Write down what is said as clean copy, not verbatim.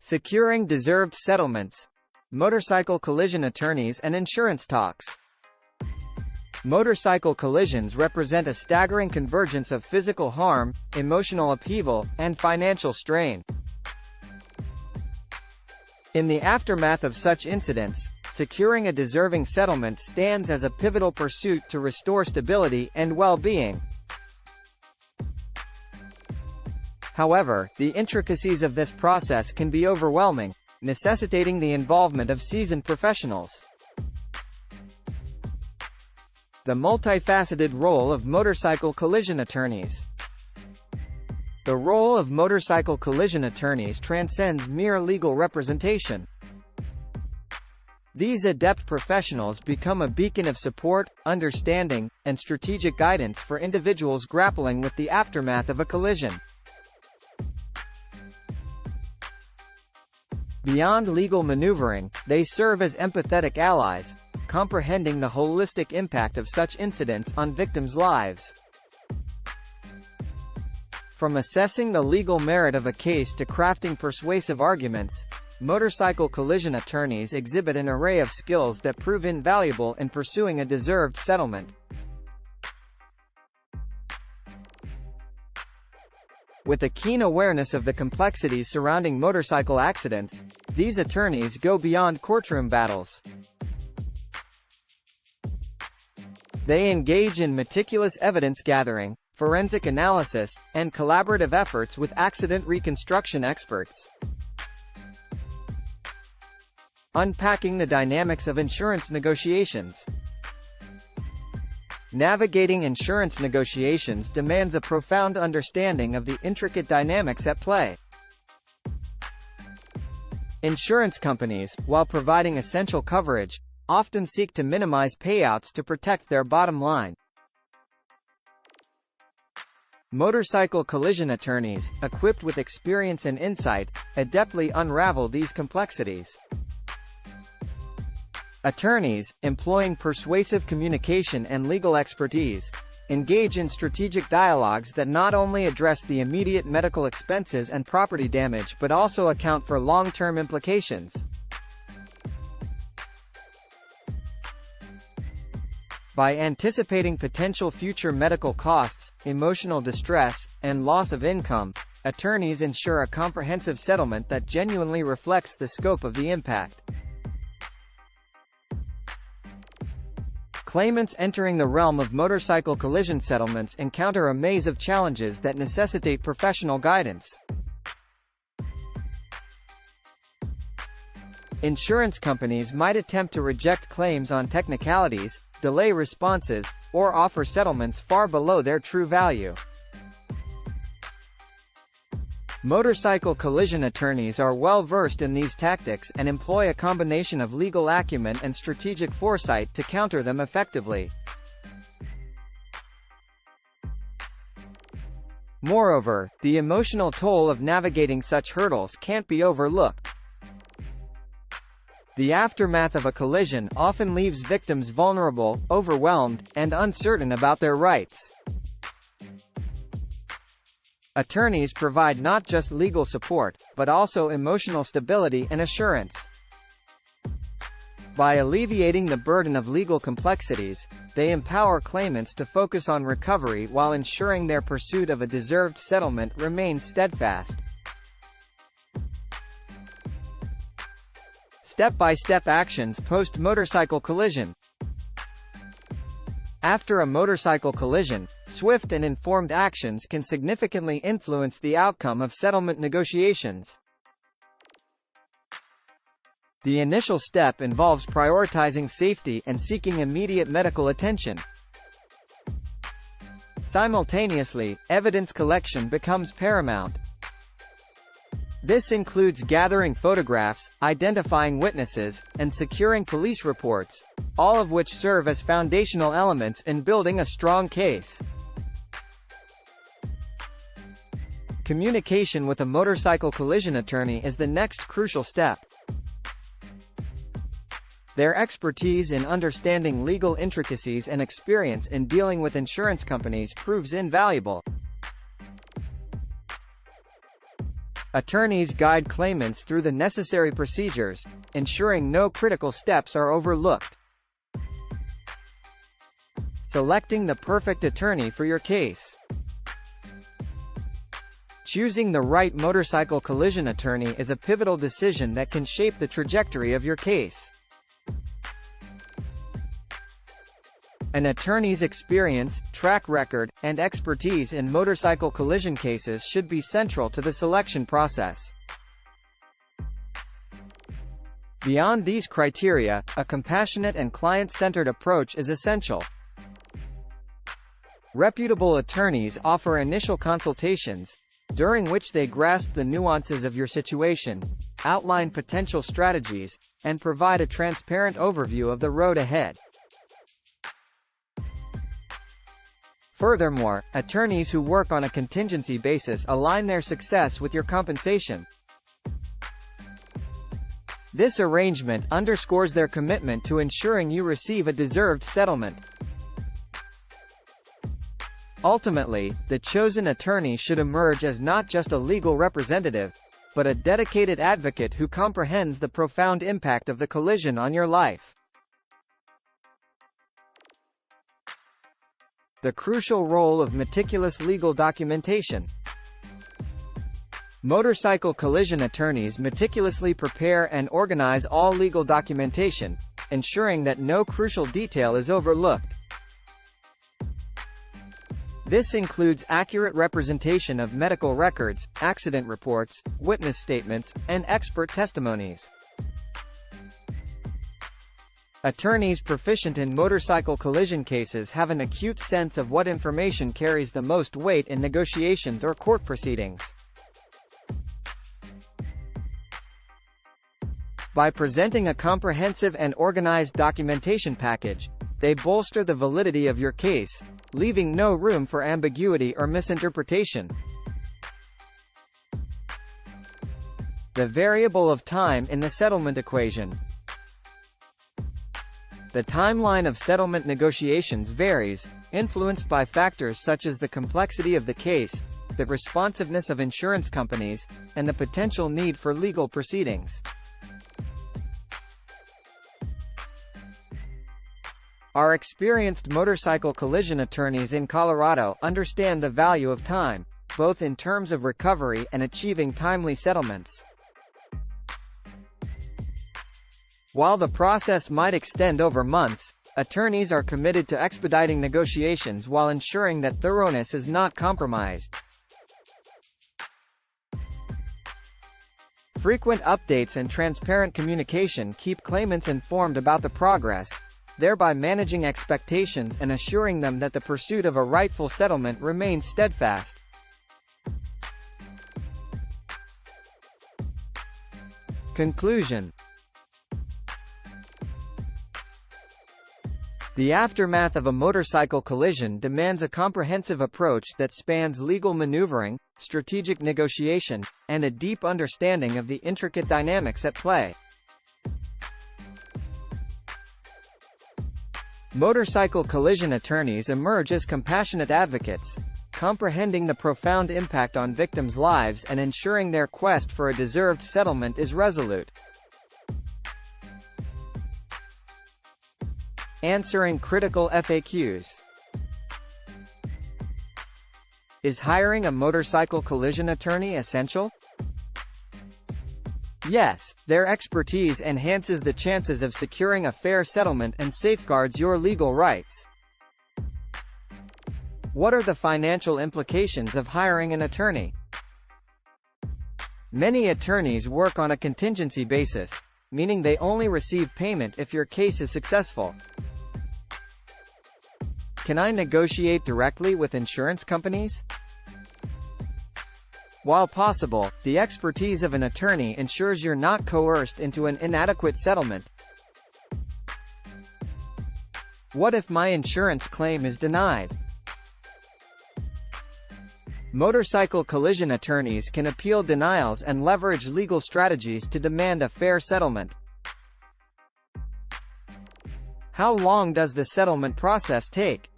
Securing deserved settlements. Motorcycle collision attorneys and insurance talks. Motorcycle collisions represent a staggering convergence of physical harm, emotional upheaval, and financial strain. In the aftermath of such incidents, securing a deserving settlement stands as a pivotal pursuit to restore stability and well-being. However, the intricacies of this process can be overwhelming, necessitating the involvement of seasoned professionals. The multifaceted role of motorcycle collision attorneys. The role of motorcycle collision attorneys transcends mere legal representation. These adept professionals become a beacon of support, understanding, and strategic guidance for individuals grappling with the aftermath of a collision. Beyond legal maneuvering, they serve as empathetic allies, comprehending the holistic impact of such incidents on victims' lives. From assessing the legal merit of a case to crafting persuasive arguments, motorcycle collision attorneys exhibit an array of skills that prove invaluable in pursuing a deserved settlement. With a keen awareness of the complexities surrounding motorcycle accidents, these attorneys go beyond courtroom battles. They engage in meticulous evidence gathering, forensic analysis, and collaborative efforts with accident reconstruction experts. Unpacking the dynamics of insurance negotiations. Navigating insurance negotiations demands a profound understanding of the intricate dynamics at play. Insurance companies, while providing essential coverage, often seek to minimize payouts to protect their bottom line. Motorcycle collision attorneys, equipped with experience and insight, adeptly unravel these complexities. Attorneys, employing persuasive communication and legal expertise, engage in strategic dialogues that not only address the immediate medical expenses and property damage but also account for long-term implications. By anticipating potential future medical costs, emotional distress, and loss of income, attorneys ensure a comprehensive settlement that genuinely reflects the scope of the impact. Claimants entering the realm of motorcycle collision settlements encounter a maze of challenges that necessitate professional guidance. Insurance companies might attempt to reject claims on technicalities, delay responses, or offer settlements far below their true value. Motorcycle collision attorneys are well versed in these tactics and employ a combination of legal acumen and strategic foresight to counter them effectively. Moreover, the emotional toll of navigating such hurdles can't be overlooked. The aftermath of a collision often leaves victims vulnerable, overwhelmed, and uncertain about their rights. Attorneys provide not just legal support, but also emotional stability and assurance. By alleviating the burden of legal complexities, they empower claimants to focus on recovery while ensuring their pursuit of a deserved settlement remains steadfast. Step-by-step actions post-motorcycle collision. After a motorcycle collision, swift and informed actions can significantly influence the outcome of settlement negotiations. The initial step involves prioritizing safety and seeking immediate medical attention. Simultaneously, evidence collection becomes paramount. This includes gathering photographs, identifying witnesses, and securing police reports, all of which serve as foundational elements in building a strong case. Communication with a motorcycle collision attorney is the next crucial step. Their expertise in understanding legal intricacies and experience in dealing with insurance companies proves invaluable. Attorneys guide claimants through the necessary procedures, ensuring no critical steps are overlooked. Selecting the perfect attorney for your case. Choosing the right motorcycle collision attorney is a pivotal decision that can shape the trajectory of your case. An attorney's experience, track record, and expertise in motorcycle collision cases should be central to the selection process. Beyond these criteria, a compassionate and client-centered approach is essential. Reputable attorneys offer initial consultations, during which they grasp the nuances of your situation, outline potential strategies, and provide a transparent overview of the road ahead. Furthermore, attorneys who work on a contingency basis align their success with your compensation. This arrangement underscores their commitment to ensuring you receive a deserved settlement. Ultimately, the chosen attorney should emerge as not just a legal representative, but a dedicated advocate who comprehends the profound impact of the collision on your life. The crucial role of meticulous legal documentation. Motorcycle collision attorneys meticulously prepare and organize all legal documentation, ensuring that no crucial detail is overlooked. This includes accurate representation of medical records, accident reports, witness statements, and expert testimonies. Attorneys proficient in motorcycle collision cases have an acute sense of what information carries the most weight in negotiations or court proceedings. By presenting a comprehensive and organized documentation package, they bolster the validity of your case, leaving no room for ambiguity or misinterpretation. The variable of time in the settlement equation. The timeline of settlement negotiations varies, influenced by factors such as the complexity of the case, the responsiveness of insurance companies, and the potential need for legal proceedings. Our experienced motorcycle collision attorneys in Colorado understand the value of time, both in terms of recovery and achieving timely settlements. While the process might extend over months, attorneys are committed to expediting negotiations while ensuring that thoroughness is not compromised. Frequent updates and transparent communication keep claimants informed about the progress, thereby managing expectations and assuring them that the pursuit of a rightful settlement remains steadfast. Conclusion. The aftermath of a motorcycle collision demands a comprehensive approach that spans legal maneuvering, strategic negotiation, and a deep understanding of the intricate dynamics at play. Motorcycle collision attorneys emerge as compassionate advocates, comprehending the profound impact on victims' lives and ensuring their quest for a deserved settlement is resolute. Answering critical FAQs. Is hiring a motorcycle collision attorney essential? Yes, their expertise enhances the chances of securing a fair settlement and safeguards your legal rights. What are the financial implications of hiring an attorney? Many attorneys work on a contingency basis, meaning they only receive payment if your case is successful. Can I negotiate directly with insurance companies? While possible, the expertise of an attorney ensures you're not coerced into an inadequate settlement. What if my insurance claim is denied? Motorcycle collision attorneys can appeal denials and leverage legal strategies to demand a fair settlement. How long does the settlement process take?